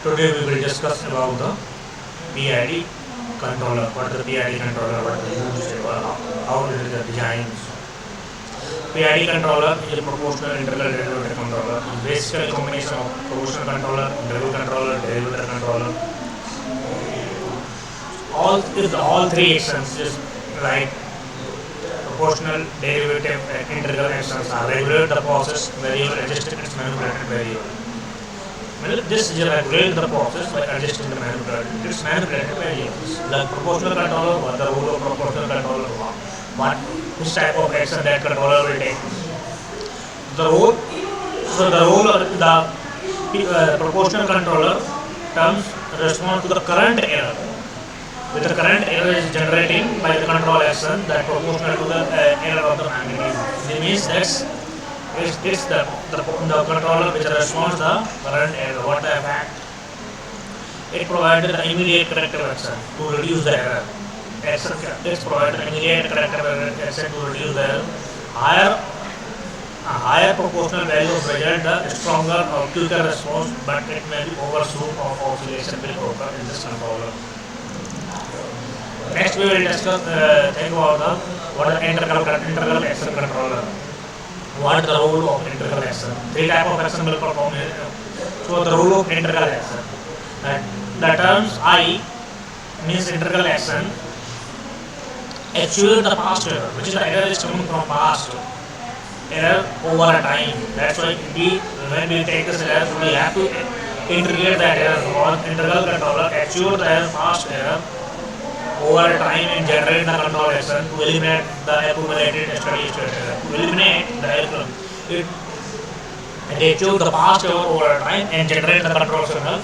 Today we will discuss about the PID controller. What is the PID controller? What is used? How it is designed? PID controller is a proportional integral derivative controller. It's basically a combination of proportional controller, integral controller, derivative controller. All three actions is like proportional, derivative, and integral actions are regulate the process variable, adjusting its manipulated variable. Well, this is regulate the process by adjusting the manipulated variables. The proportional controller, what the rule of proportional controller, which type of action that controller will take. The rule, the rule of the proportional controller terms respond to the current error. With the current error is generating by the control action that proportional to the error of the magnitude. This means that it's the controller which responds the current error. What the effect? It provided the immediate corrective action to reduce the error. It's provided immediate corrective action to reduce the error. A higher proportional value of result, the stronger or quicker response, but it may be overshoot of oscillation will occur in this controller. Next we will discuss think about what is integral action controller. What is the role of integral action? Three type of action will perform here. So the role of integral action. The terms I means integral action actuate the past error, which is the error is coming from past error over a time. That's why when we take this error, we have to integrate that error. Because integral controller actuate the past error over time and generate the control action to eliminate the accumulated steady state error. To eliminate the error, they choose the past error over time and generate the control signal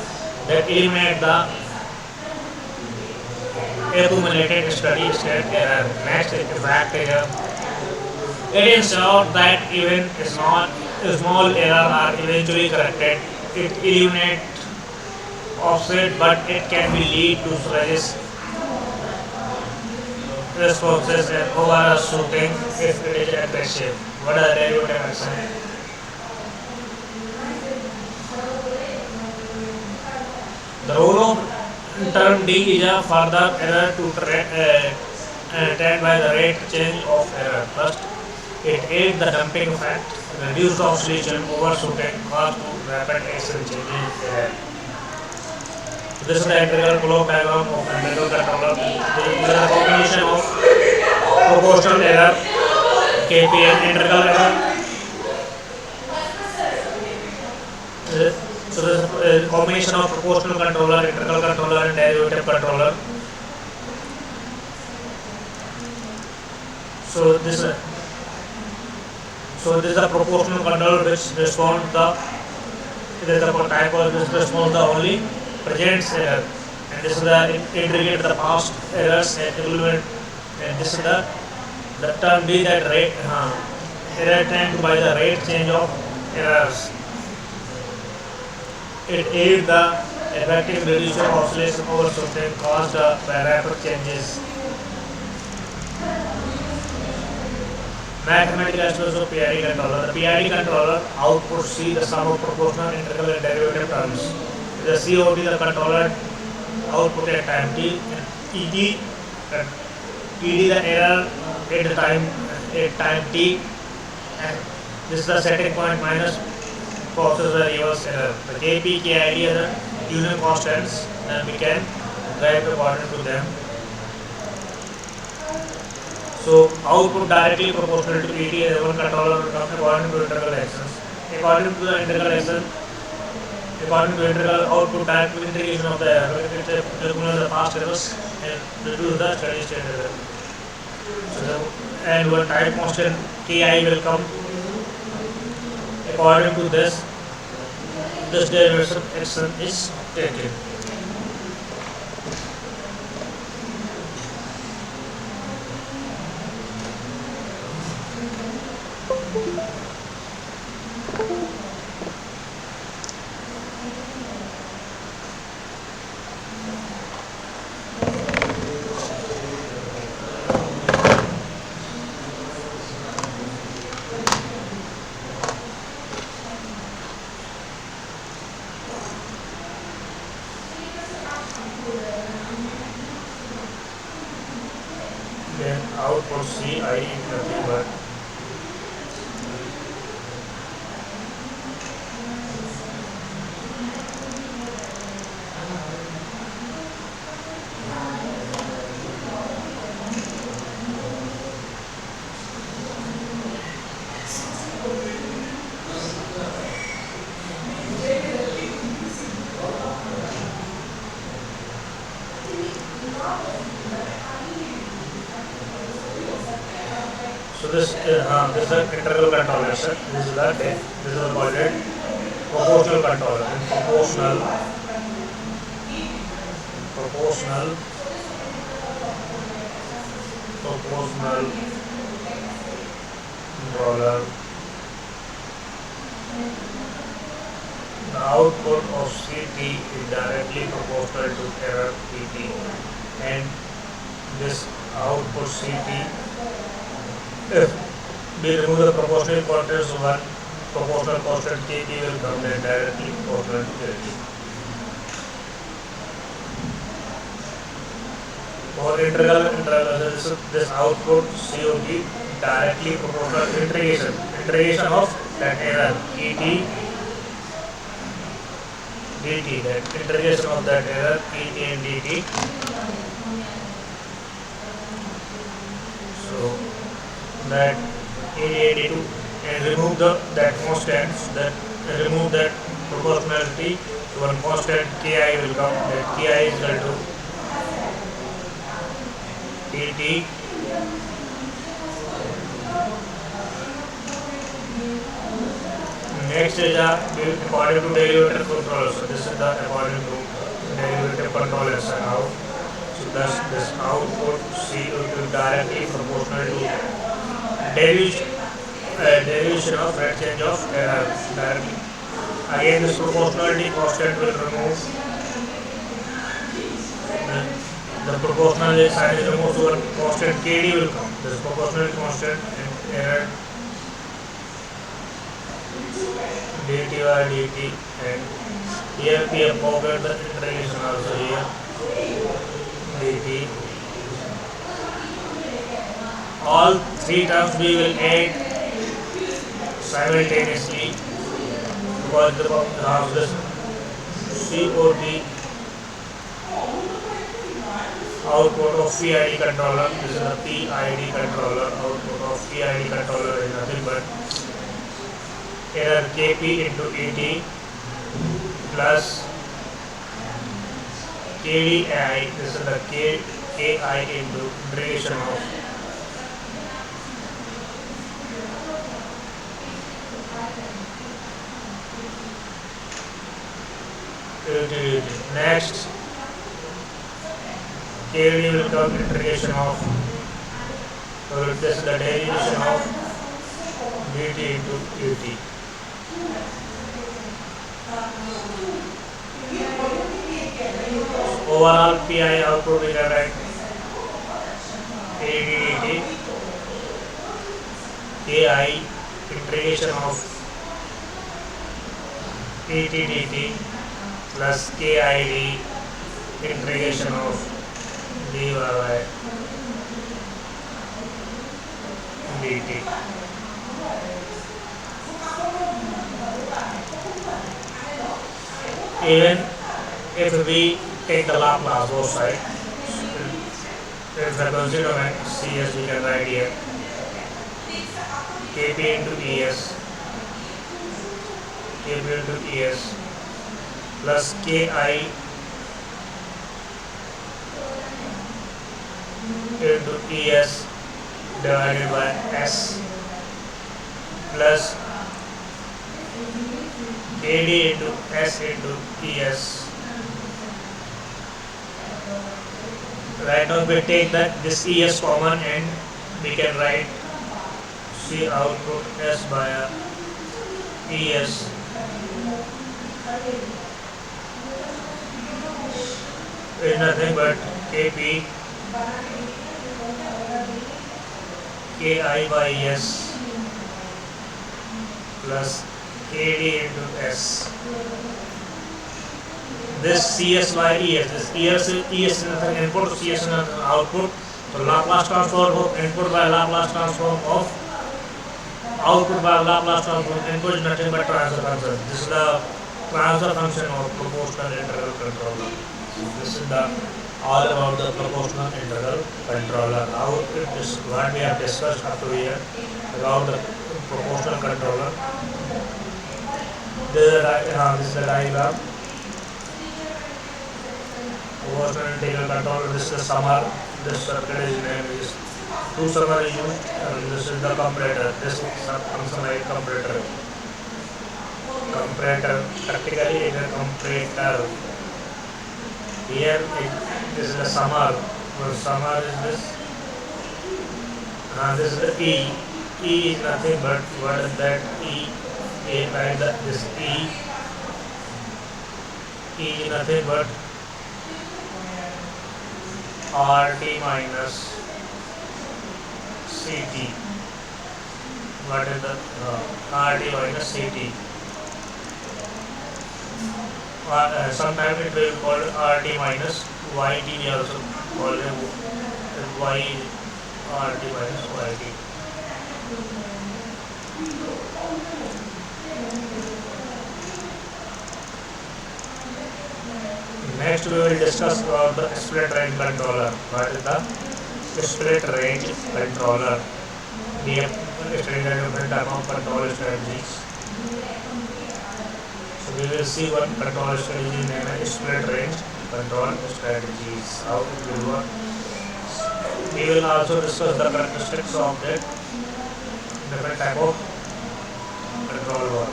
that eliminate the accumulated steady state error. Next is effect error. It ensures that even small errors are eventually corrected. It eliminates offset, but it can be lead to responses and overshooting if it is aggressive. What are the derivative action? The role of term D is a further error to train by the rate change of error. First, it aids the damping effect, reduce the oscillation, overshooting, cause to rapid action changes error. This is the integral flow diagram of integral controller. This is a combination of proportional error, KP and integral error. So this is a combination of proportional controller, integral controller and derivative controller. So this is a proportional controller which responds the type of this responds the only present error, and this is the integrate the past errors and implement, and this is the term D that rate error trained by the rate change of errors. It aids the effective reduction of oscillation overshooting caused by rapid changes. Mathematical expression of PID controller. The PID controller output C the sum of proportional, integral and derivative terms. The COT the controller output at time t, and TD the error at time t, and this is the setting point minus process the reverse error. The KP, KID are the tuning constants, and we can drive according to them. So output directly proportional to ET as one controller according to integral actions. According to the integral action, according to integral output direct integration of the error, it accumulates the past errors and reduce the steady state error. So and one time constant Ki will come according to this derivation action is taken. output Ci is nothing but so this is an integral controller. This is called it proportional controller. Proportional controller. The output of Ct is directly proportional to error Pt, and this output Ct, if we remove the proportional constants, one proportional constant Kp will come then directly proportional to Kp. For integral, this output COP directly proportional integration of that error Et dt, that integration of that error Et and dt. So that AD and remove that constants, remove that proportionality to one constant Ki will come. That Ki is equal to Dt next is according to derivative control. So this is the according to derivative control lesson now. So thus this output CO2 directly proportional to derivation of rate change of error directly. Again this proportionality constant will remove the proportional sign is removed, so one constant Kd will come. This proportional constant and error dt by dt, and here we have forgot the integration also here dt. All three terms we will add simultaneously because of this COT output of PID controller. This is a PID controller. Output of PID controller is nothing but error Kp into Et plus KDI. This is the KI into integration of utility. Next, KD will come integration of, so this is the derivation of dt into ut. Overall Pi output we can write AD dt Ki integration of Et dt plus KID integration of dy by dt. Even if we take the Laplace both sides, if the constituent Cs we can write here Kp into Es plus Ki into Es divided by S plus Kd into S into Es. Right now we take this Es common and we can write C output S by Es is nothing but Kp Ki by S plus Kd into S. This Cs by Es, this Es is nothing input, Cs is nothing output. So Laplace transform of input by Laplace transform of output by Laplace transform input is nothing but transfer function. This is the transfer function of proportional integral controller. So this is the all about the proportional integral controller. Now it is what we have discussed up to here about the proportional controller. This is the diagram. Proportional integral controller. This is the summer. This circuit is named is two summer is used. And this is the comparator. This function like comparator. Comparator. Practically it is a comparator. Here this is the summer. Summer is this. This is the E. E is nothing but what is that E? A like that this E. E is nothing but RT minus CT. What is the RT minus CT? Sometimes it will be called RT minus YT. We also call it Y RT minus YT. Next we will discuss about the split range controller. What is the split range controller? We have studied different type of control strategies. So we will see one control strategy named split range control strategies. How it will work. We will also discuss the characteristics of the different type of control work.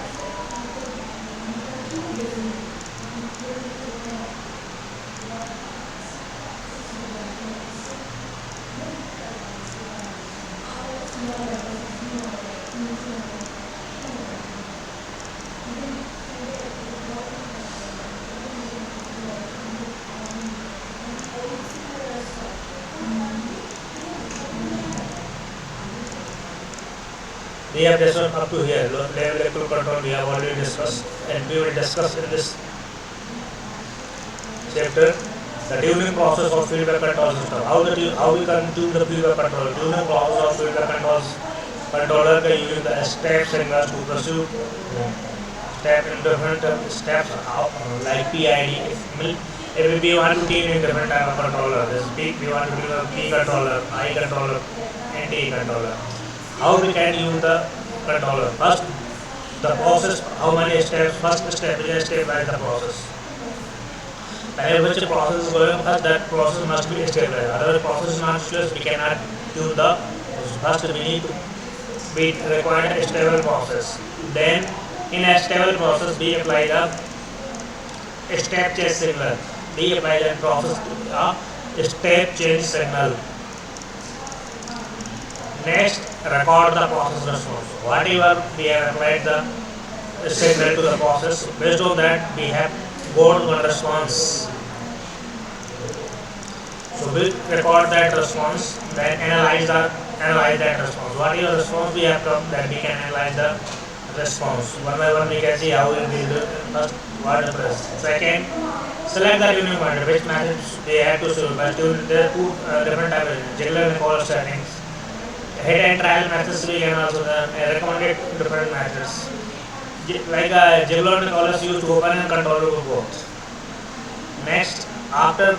We have discussed up to here, level electrical control we have already discussed, and we will discuss in this chapter the tuning process of feedback control system. How we can tune the feedback control. Tuning process of feedback controller can using the step signals to pursue step in different steps like PID. If we want to tune in different type of controller, this P we want to do a P controller, I controller, and T controller. How we can use the controller? First, the process, how many steps, first step is a step by the process. Which process is going first, that process must be stabilized. Other process is not stable, we cannot tune the first we need to be required a stable process. Then in a stable process we apply the step change signal. We apply the process step change signal. Next, record the process response. Whatever we have applied the signal to the process, based on that we have got one response. So we record that response, then analyze that response. What is the response we have come, then we can analyze the response. One by one we can see how we will do first what the press. Second, select the tuning point, which methods we have to choose. But there are two different types of Ziegler and Nichols settings. Head and trial methods we can also recommended different methods. Like Ziegler and Nichols used to open and control both. Next, after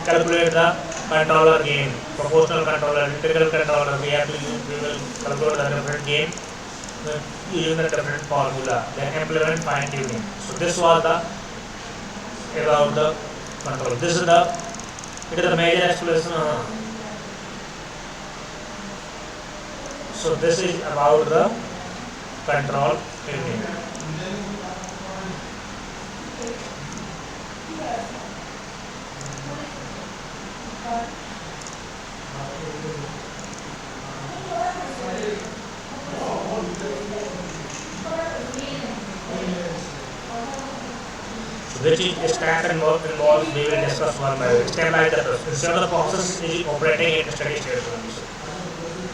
calculate the controller gain, proportional controller, integral controller, we will calculate the different gain using the different formula, then implement fine tuning. So this was the about the control. This is the major explanation. So this is about the control tuning. Which is stack and work involved, we will discuss one by one. Step by step. Instead of the process is operating in steady state condition.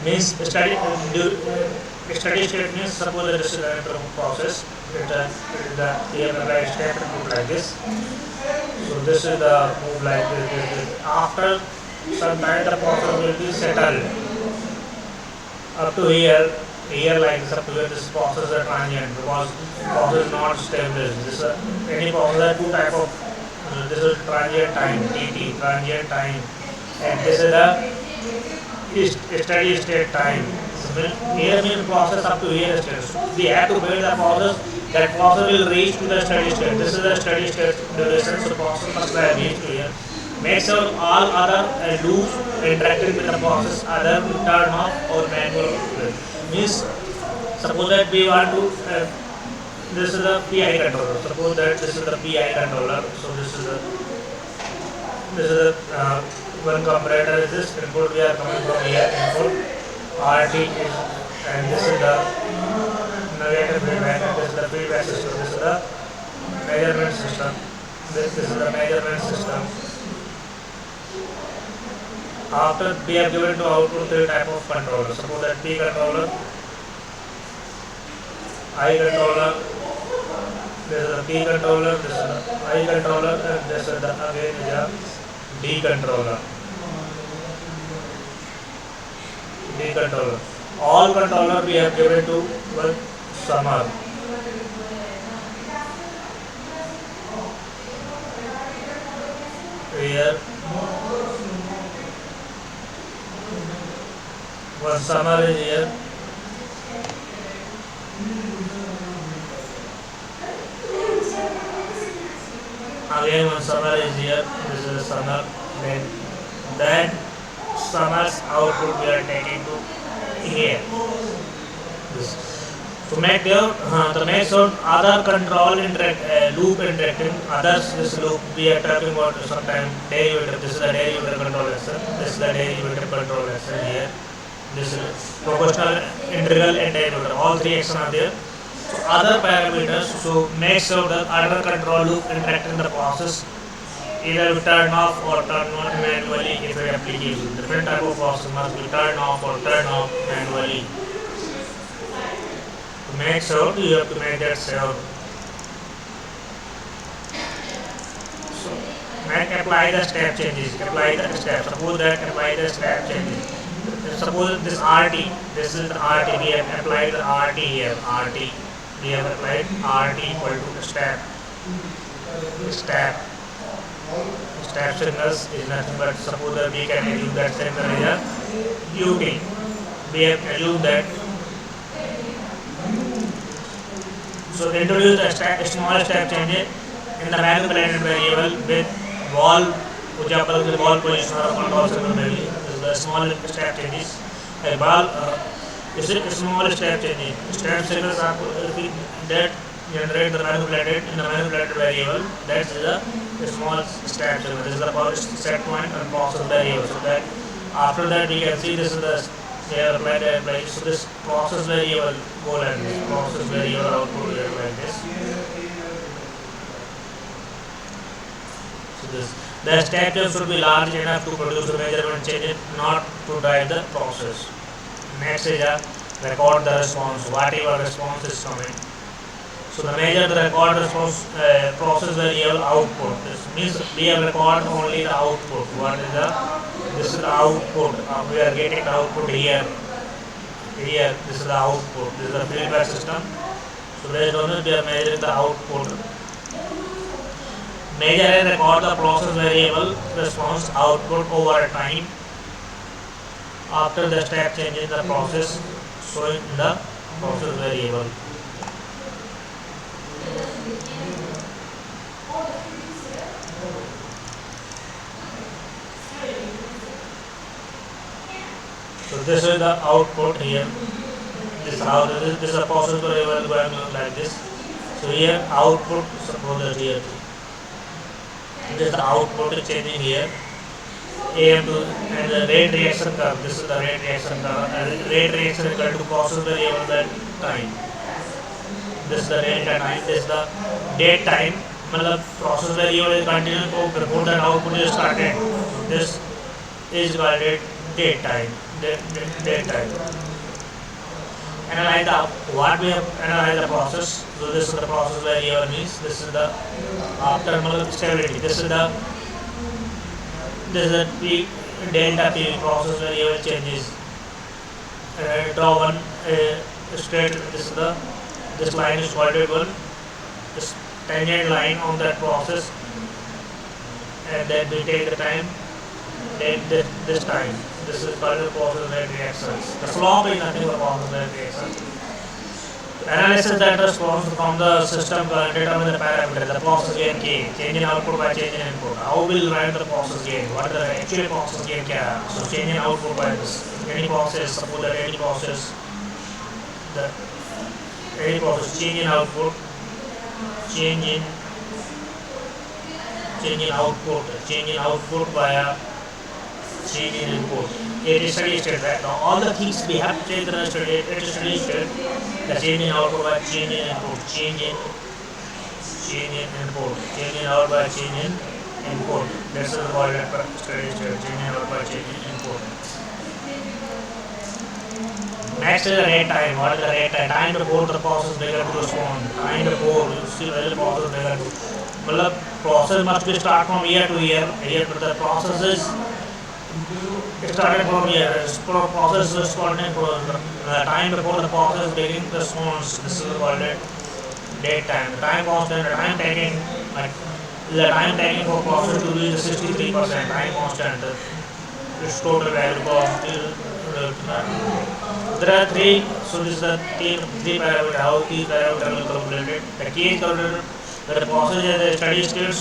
Means steady state means suppose there is a process, the right step move like this. So this is the move like this. After sometimes the process will be settled up to here like this up to here this process is transient because process is not established. This any process has two type of this is transient time TT transient time and this is the steady state time. So here means process up to here state. So we have to build the process that process will reach to the steady state. This is the steady state duration. So process must have reached to here. Make sure all other loops interacting with the process either turn off or manual. Means suppose that we want to this is the PI controller. Suppose that this is the PI controller. So this is one comparator is this input we are coming from here input RT is, and this is the negative feedback and this is the feedback system. This is the measurement system. This is the measurement system. After we are given to output three type of controller. Suppose that P controller, I controller, this is the P controller, this is the I controller, and this is the again is a D controller. D controller. All controller we have given to one summer. Here one summer is here. Again one summer is here. This is a summer. Then summer's output we are taking to here. This. To make sure other control loop interacting others this loop we are talking about sometime derivative. This is the derivative control lesson. This is the derivative control lesson here. This is proportional, integral and derivative. All three actions are there. So other parameters. So make sure that other control loop interacting the process either turn off or turn on manually if it application. Different type of process must be turn off or turn off manually. To make sure you have to make that sure. So apply the step changes. Apply the step. Suppose that apply the step changes. Suppose this RT, this is the RT, we have applied the RT here, RT, we have applied RT equal to step signals is nothing but suppose that we can assume that signal is a UT, we have assumed that. So introduce a small step change in the manipulated variable with wall, the wall position or control signal maybe. The small step changes. A ball is a small step changes. Step signals are that generate the manipulated in the manipulated variable. That is a small step signal. This is the set point and process variable. So that after that we can see this is the applied. So this process variable go like this. Process variable output like this. So this. The step change should be large enough to produce the measurement change, not to drive the process. Next is record the response, whatever response is coming. So the measure the record response process variable output. This means we have record only the output. What is this is the output. We are getting the output here. Here, this is the output. This is the feedback system. So based on this, we are measuring the output. Measure and record the process variable response output over time after the step change in the process showing the process variable. So this is the output here. This is how this is a process variable going like this. So here output suppose that here. This is the output is changing here. AM to and the rate reaction curve. This is the rate reaction curve. And rate reaction is equal to process variable that time. This is the rate time. This is the date time. The process variable is continuing before that output is started. So this is called date time. Date time. Analyze what we have analyzed the process. So this is the process variable means this is the after stability. This is the delta PV process variable changes. Draw one straight. This line is called one. This tangent line on that process, and then we take the time. Then this time. This is called the process rate reactions. The slope is nothing but process rate reactions. Analysis that response from the system current determine the parameter, the process gain K, change in output by change in input. How will write the process gain? What is the actual process gain? So change in output by this. Any process, suppose that any process, change in output, change in output via change in input. It is steady state, right? Now all the things we have to take the steady state. The change in output by change in input, change in input, change in output by change in input. This is called steady state, change in output by change in input. Next is the rate time. What is the rate time? Time before the process trigger to respond. Time before you see the process trigger to. The process must be start from year to year. Here the process is started from here. Process is responding for the time before the process begins the response. This is called date time. The time constant, the time taking, the time taking for process to reach 63% time constant. Its total value cost. There are three. So this is the three parameters. How these parameters will calculated. The key is calculated. The process is a steady state.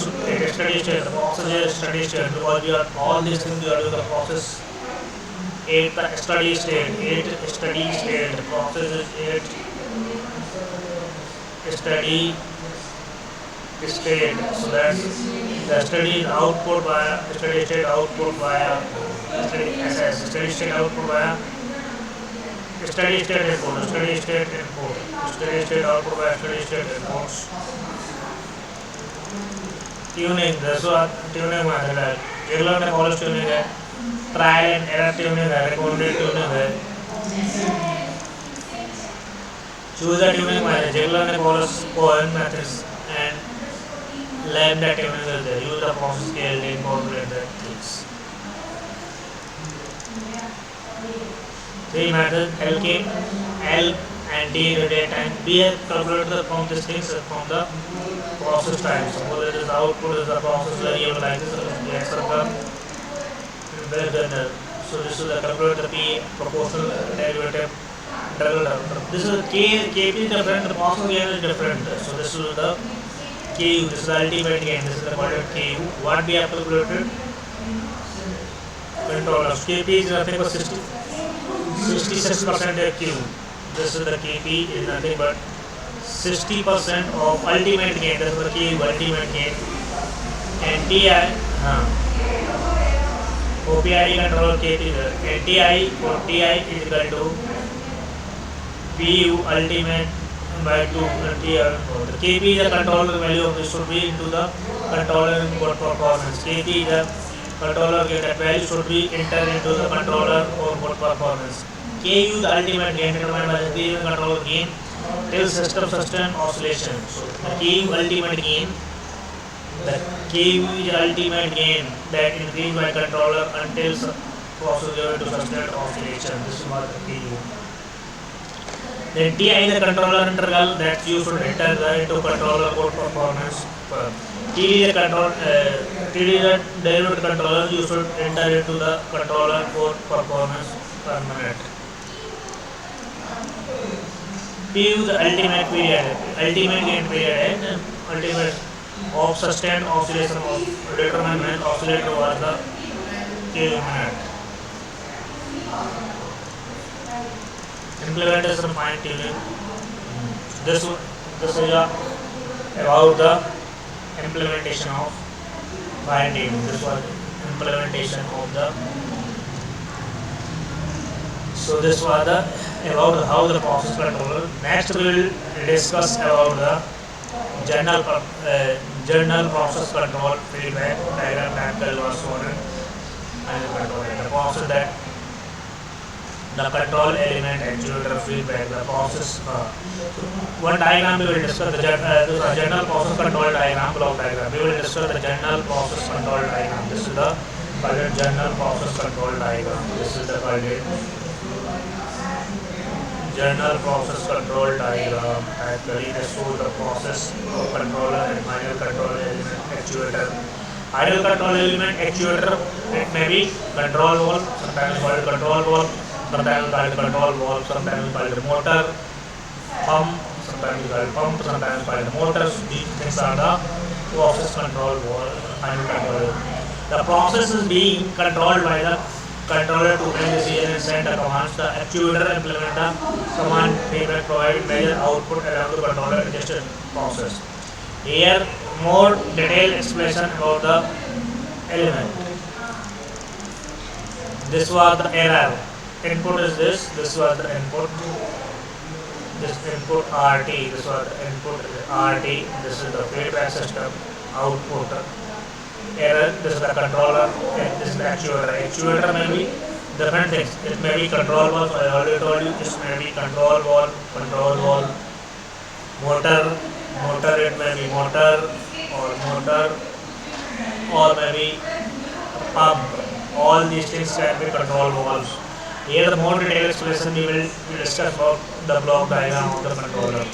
The process is a steady state because we are all these things we are doing the process. 8 steady state. The process is 8 steady state. So that's the steady output via steady state output via steady state output via steady state input, steady state output via steady state inputs. Tuning, this one tuning method है. Regular में college tuning है, trial and error tuning है, recommended tuning है. Choose the tuning method. Regular में college Cohen methods and lambda tuning is there. Use the process scale to incorporate the things. Three methods: LK, L and D rate time. We have calculated from these things from the process time. Suppose it is the output is the process variable like this, the X curve. So this is the calculator P proportional derivative. This is KP is different, the process gain is different. So this is the KU, this is the ultimate gain, this is the called KU. What we have calculated? Controllers. KP is nothing but 66% Q. This is the KP is nothing but 60% of ultimate gain. This is the KU ultimate gain. And TI, OPID control KP. And TI for TI is equal to PU ultimate by 2 TI. The KP is the controller value of this should be into the controller input performance. KP is the controller gain, that value should be entered into the controller output performance. KU the ultimate gain determined by the controller gain till system sustain oscillation. So the KU ultimate gain, the KU is the ultimate gain that increased by controller until process given to sustain oscillation. This is what the KU. Then TI is the controller interval that you should enter into controller code performance. TD is the derivative controller you should enter into the controller code performance per minute. PU the ultimate period, ultimate gain period, and ultimate of sustained oscillation of determined when oscillator was the KU minute. Implementation fine tuning. This is about the implementation of fine tuning. This was implementation of the. So this was the about how the process controller. Next we will discuss about the general process control feedback diagram that was shown and the process that the control element actuator feedback the process. One diagram we will discuss the general process control diagram, block diagram. We will discuss the general process control diagram. This is the called it general process control diagram. This is the called it general process control diagram. Actually, they show the process of controller and manual control element actuator. Idle control element actuator, it may be control valve, sometimes called control valve, sometimes called control valve, sometimes called motor, pump, sometimes called pump, sometimes called motors. These things are the process control valve, manual control. The process is being controlled by the controller to make decision and send the commands. The actuator implement the command payment provide major output along the controller adjusted process. Here more detailed explanation about the element. This was the error. Input is this was the input. This input RT, this was the input RT, this is the feedback system output. Error, this is the controller, and this is the actuator. Actuator may be different things. It may be control valve, I already told you, this may be control valve, motor, it may be motor, or maybe pump. All these things can be control valves. Here the more detailed explanation we will discuss about the block diagram of the controller.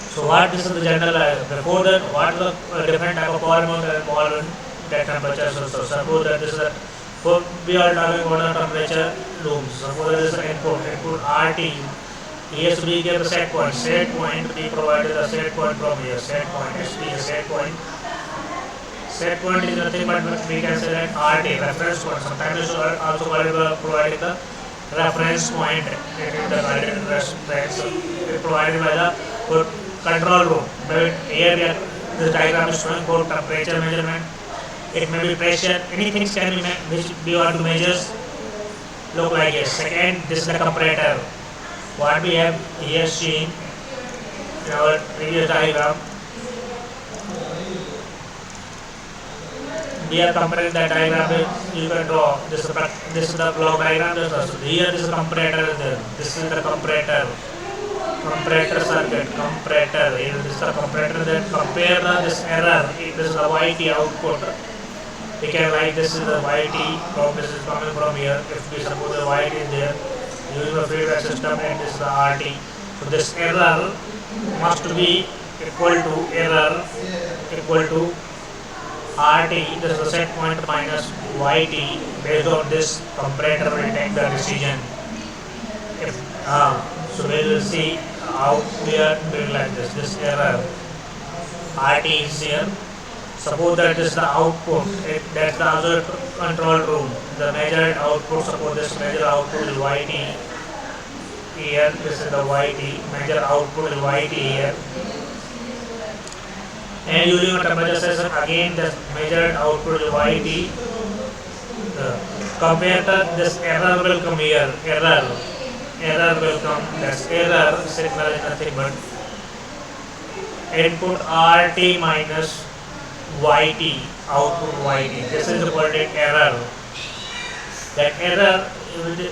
So what this is the general before that what the different type of power motor involved in that temperature. So suppose that this is a we are talking about the temperature looms. Suppose that is the input RT. Here to be given the set point. Set point to be provided a set point from here. Set point SP a set point. Set point is nothing but we can say that RT reference point. Sometimes it's also providing the reference point. It is the reference provided by the control room. But here we are, this diagram is showing for temperature measurement. It may be pressure. Anything can be which we want to measure. Look like this. Second, this is the comparator. What we have here seen in our previous diagram. We are comparing the diagram. You can draw this is the block diagram. Here this is the comparator. This is the comparator. Comparator circuit, comparator. This is the comparator that compare this error. This is the YT output. We can write this is the YT. This is coming from here. If we suppose the YT is there, using the feedback system, and this is the RT. So this error must be equal to RT. This is the set point minus YT. Based on this, comparator will take the decision. If so we will see how we are doing like this. This error RT is here. Suppose that is the output. That's the other control room. The measured output. Suppose this measured output is YT. Here this is the YT. Measured output is YT here. And using a temperature sensor again the measured output is YT. Comparator, this error will come here. Error will come. That's error signal is nothing but input RT minus YT, output YT. This is called an error. That error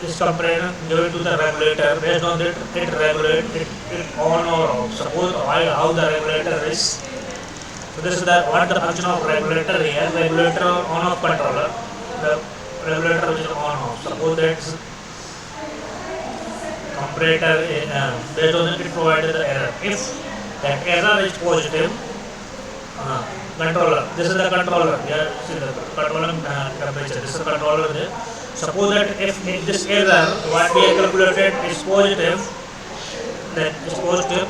is compared given to the regulator. Based on it, it regulates it on or off. Suppose how the regulator is. So this is what the function of regulator here. Regulator on off controller. The regulator which is on off. Suppose that comparator based on it provided the error. If that error is positive, controller. This is the controller. Here see the controller temperature. This is the controller there. Suppose that if this error what we have calculated is positive, then is positive.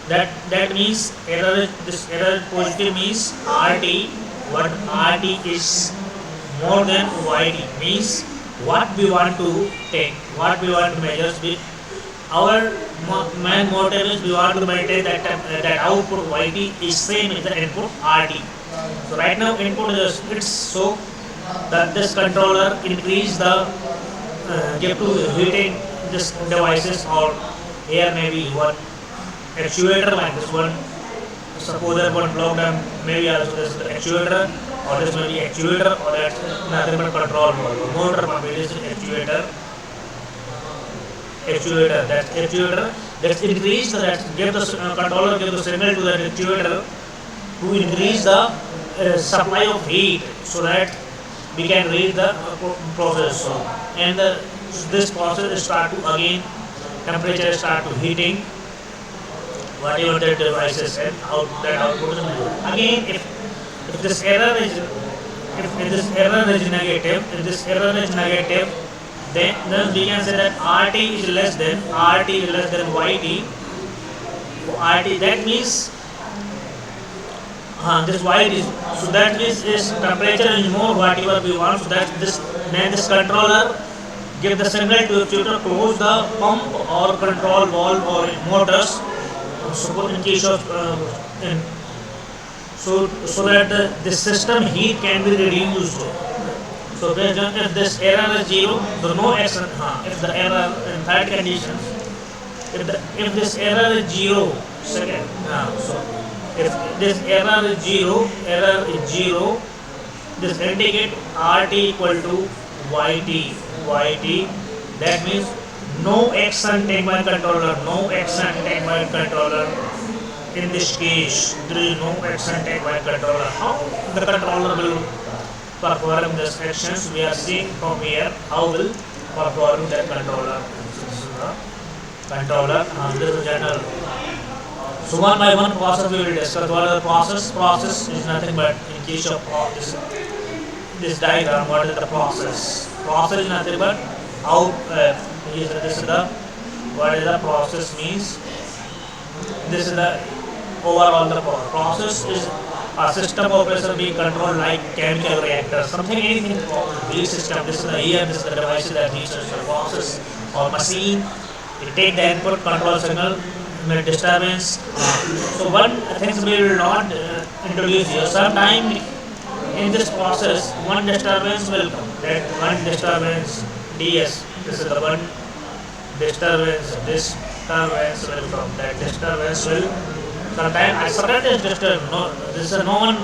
That means this error is positive means RT. What RT is more than YT means what we want to take, what we want to measure. Our main motive is we want to maintain that output YT is same as the input RT. So right now input is it's so that this controller increase the give to heating this devices, or here maybe one actuator like this one. Suppose that one block them maybe also this actuator, or this may be actuator, or that's nothing but control motor pump. It is actuator. That's actuator. That's increased. That give the controller give the signal to the actuator to increase the supply of heat so that we can read the process. So, and this process start to again temperature start to heating whatever the devices and out that output is good. Again, if this error is if this error is negative, then we can say that RT is less than YT. RT, that means this white is, so that means this temperature is more whatever we want. So that this controller give the signal to actuator close the pump or control valve or motors. Suppose in case of so that the system heat can be reduced. So based on if this error is zero, the no action. If the error in third condition, if this error is zero, second. So if this error is zero, this indicate RT equal to YT. That means no action taken by controller. In this case, there is no action taken by controller. How the controller will perform these actions? We are seeing from here how will perform that controller. This is the controller. This is general. So one by one process we will discuss. What is the process? Process is nothing but in case of this diagram. What is the process? Process is nothing but how this is the what is the process means. This is the overall the process is a system operation being controlled like chemical reactor, something anything these system. This is the here, this is the device that research the process or machine. It take the input control signal disturbance. So one things we will not introduce here. Sometime in this process one disturbance will come. That one disturbance DS. This is the one disturbance. Disturbance will come. That disturbance will sometimes I certain is disturbance. No, this is no one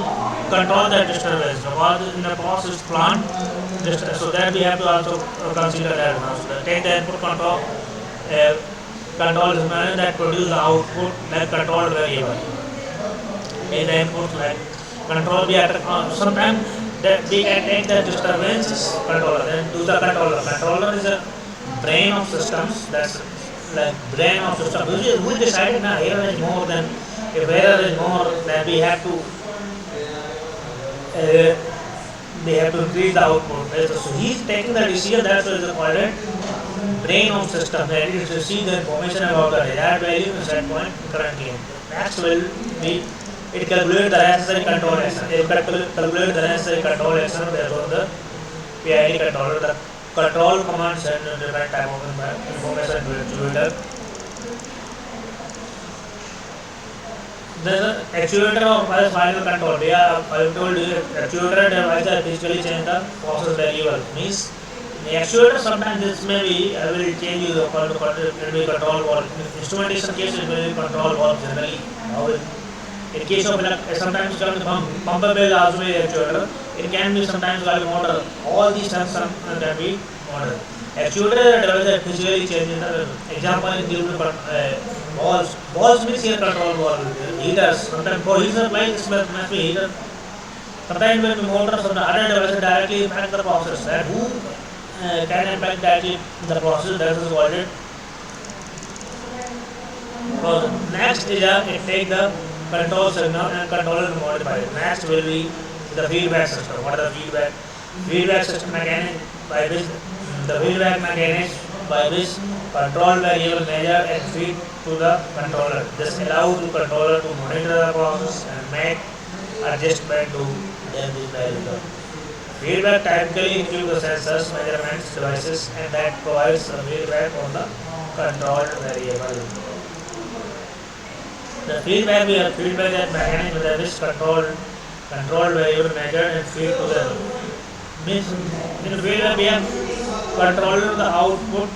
control that disturbance. Because in the process plant, so that we have to also consider that now. So take the input control. Control is managed that produce the output like controlled variable. Take the input like control we are sometimes that we can take the disturbance controller then do the controller. Controller is a brain of systems. That's like brain of system. We decided now here is more than if error is more then we have to increase the output. So he is taking the decision. That's what is called it brain of system. That it receives the information about the desired value and set point currently. Next will be it calculates the necessary control action. It calculates the necessary control action. Therefore, the PID controller, the control command send different type of information to actuator. The actuator of final control. I told you actuator device that physically change the process variable. Means the actuator sometimes this may be I will change you the control valve. Instrumentation case it will be control valve generally. In case of sometimes pump bell also be actuator. It can be sometimes like motor. All these things can be motor. Actuator device that physically changes the example is given balls. Balls means here control valve. Heaters. Sometimes for heater like this must be heater. Sometimes when motor some other devices directly impact the process. That who can impact directly the process. That is called it. So next is it take the control signal and controller to modify it. Next will be the feedback system. What is the feedback? Feedback system mechanic by which the feedback mechanics by which control variable measure and feed to the controller. This allows the controller to monitor the process and make adjustment to their variable. Feedback typically includes the sensors, measurements, devices, and that provides the feedback on the control variable. The feedback we have feedback that mechanism that is control variable measured and feed to the means in feedback we have controlling the output.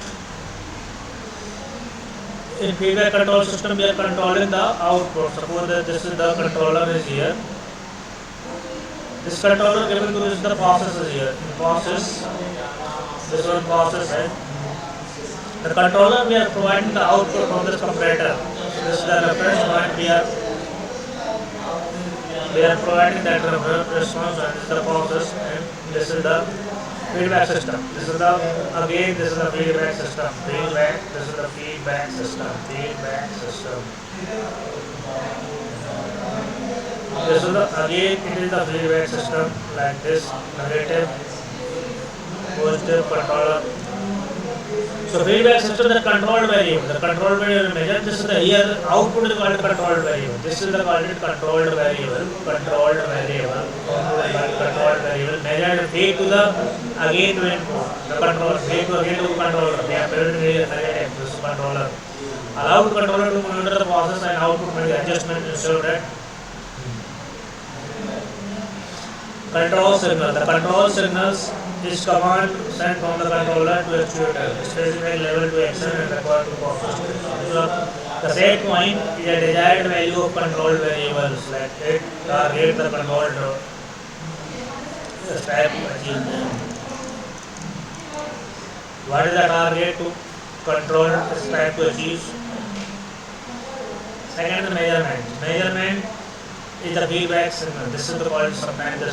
In feedback control system we are controlling the output. Suppose that this is the controller is here. This controller given to this the process is here. In process this one process right. The controller we are providing the output from this comparator. This is the reference point we are providing that response, and this is the process, and this is the feedback system. This is the again this is the feedback system. Feedback. This is the feedback system. Feedback system. This is the again it is the feedback system like this negative, positive controller. So feedback system is the controlled variable. The controlled variable measure. This is the here output is called controlled variable. This is the called controlled variable. Controlled variable. Controlled variable measured feed to the again to input. The controller feed to again to controller. They are built in this controller. Allowed controller to monitor the process and output make adjustment instead of that. Control signal. The control signals is command sent from the controller to actuator, specified level to action and required to process. So the set point is a desired value of controlled variables, like it target the controlled step to achieve them. What is the target to control step to achieve? Second, the measurement. Measurement is the feedback signal. This is the called sometimes the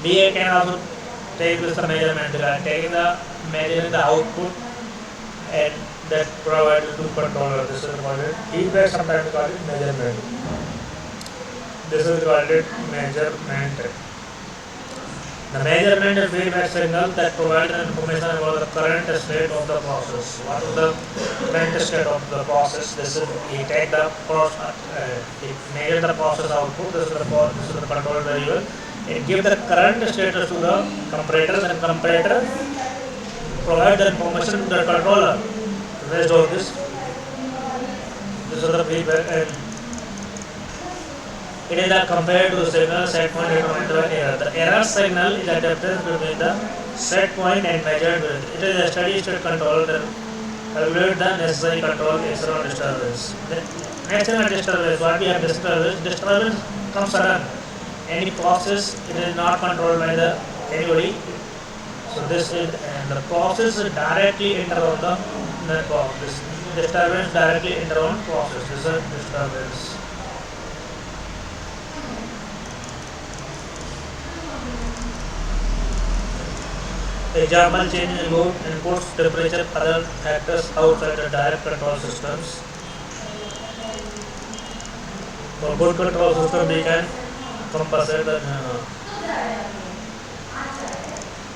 DA can also take this the measurement, taking the measuring the output and that provided to controller. This is called it feedback. Sometimes we call it measurement. This is called it measurement. The measurement is feedback signal that provides information about the current state of the process. What is the current state of the process? This is we take the process, it measure the process output. This is the control variable. It gives the current status to the comparator, and comparator provide the information to the controller. Based on this is the feedback, and it is compared to the signal set point determined by error. The error signal is the difference between the set point and measured value. It is a steady state control that calculates the necessary control external disturbance. The external disturbance, what we have disturbance comes sudden. Any process it is not controlled by the anybody. So this is and the process is directly enter on the network. This disturbance directly enter on process. This is a disturbance. Example change in load, inputs, temperature, other factors outside the direct control systems. For good control system, we can compensate the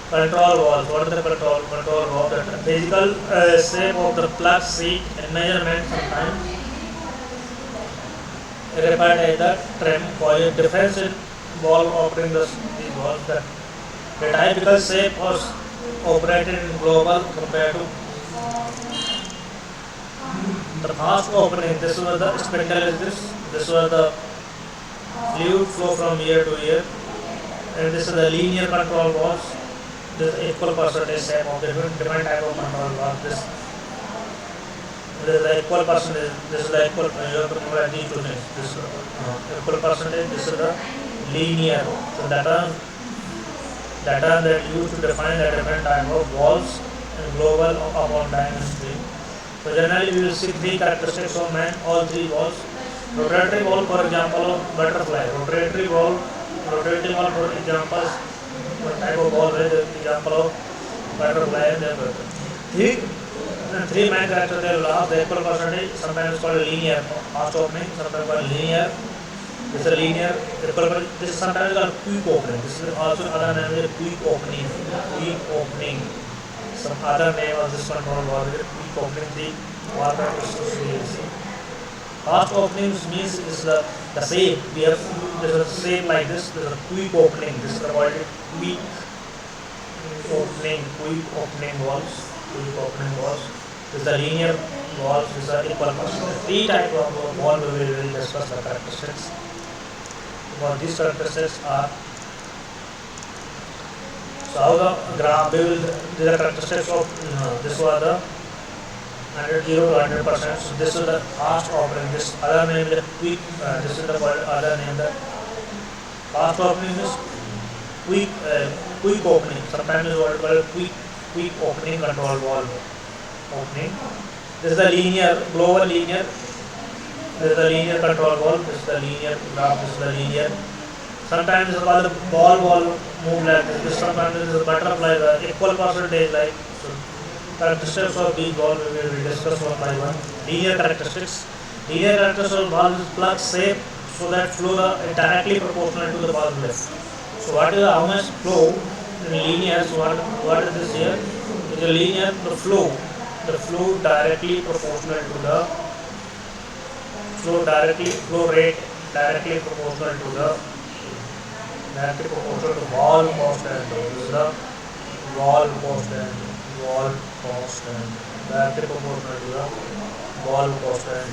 control valve. What is the control valve? The physical shape of the plug seat and measurement sometimes referred as the trim coil. Difference in valve operating these valves. The typical shape was operated in global compared to the fast opening. This was the spindle is this was the fluid flow from year to year, and this is the linear control valves. This is equal percentage shape of different type of control valve. This is the equal percentage. This is the equal. You have to provide these two things. This equal percentage. This is the linear. So that are used to define the different type of valves and global upon diamond stream. So generally we will see three characteristics of man, all three valves. Rotatory valve, for example, butterfly. Rotatory valve, for examples, what type of valve is example of butterfly and then three main characteristics they will have. The equal percentage, sometimes called linear, fast opening, sometimes called linear. This is a linear. This is sometimes called quick opening. This is also other name is quick opening. Quick opening. Some other name of this control valve is quick opening. The valve is fast openings means is the shape. We have this is a shape like this. This is a quick opening. This is called quick opening. Quick opening valves. Quick opening valves. This is the linear valves. This is the equal percentage. Three type of valve we will discuss the characteristics. What these characteristics are. So how the graph will these are characteristics of this was the 0 to 100%. So this is the fast opening. This other name is quick. This is the other name. The fast opening is quick opening. Sometimes it is called quick opening control valve opening. This is the linear, global linear. This is the linear control valve. This is the linear graph. This is the linear. Sometimes it's called the ball move like this. Sometimes it's a butterfly, the equal percentage like so. Characteristics of these ball we will discuss one by one. Linear characteristics. Linear characteristics of ball is plug shape so that flow is directly proportional to the ball length. So what is how much flow in linear? So what is this here? In the linear the flow directly proportional to the flow rate directly proportional to the directly proportional to wall constant. This is the wall constant. Wall constant directly proportional to the wall constant.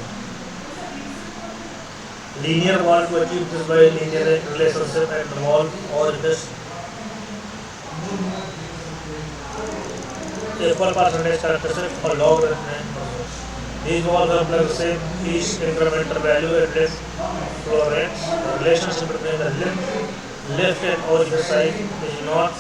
Linear wall to achieve this by linear relationship and the wall or this equal percentage characteristic or log reference. These walls are plug same each incremental value and lift flow rates. The relationship between the lift and original side is not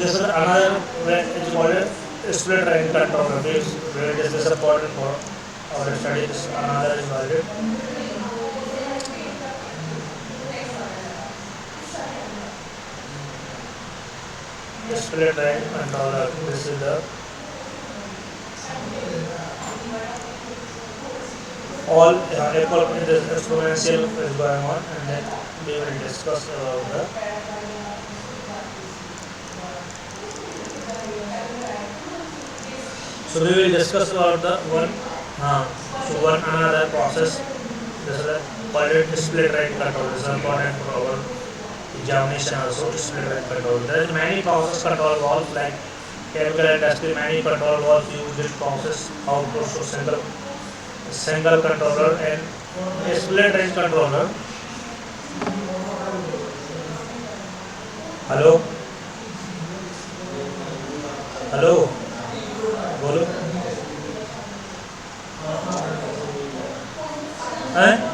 this is another way it's called a split range controller. This is important for our study. This another is valid. Split range controller. This is the all equal this exponential is going on, and then we will discuss about the so we will discuss about the one another process. This is called it split range control. This is important for our examination also. Split range control. There is many process control valves like chemical industry. Many control valves used in process output to single controller and a split range controller. Hello, hello, बोलो हैं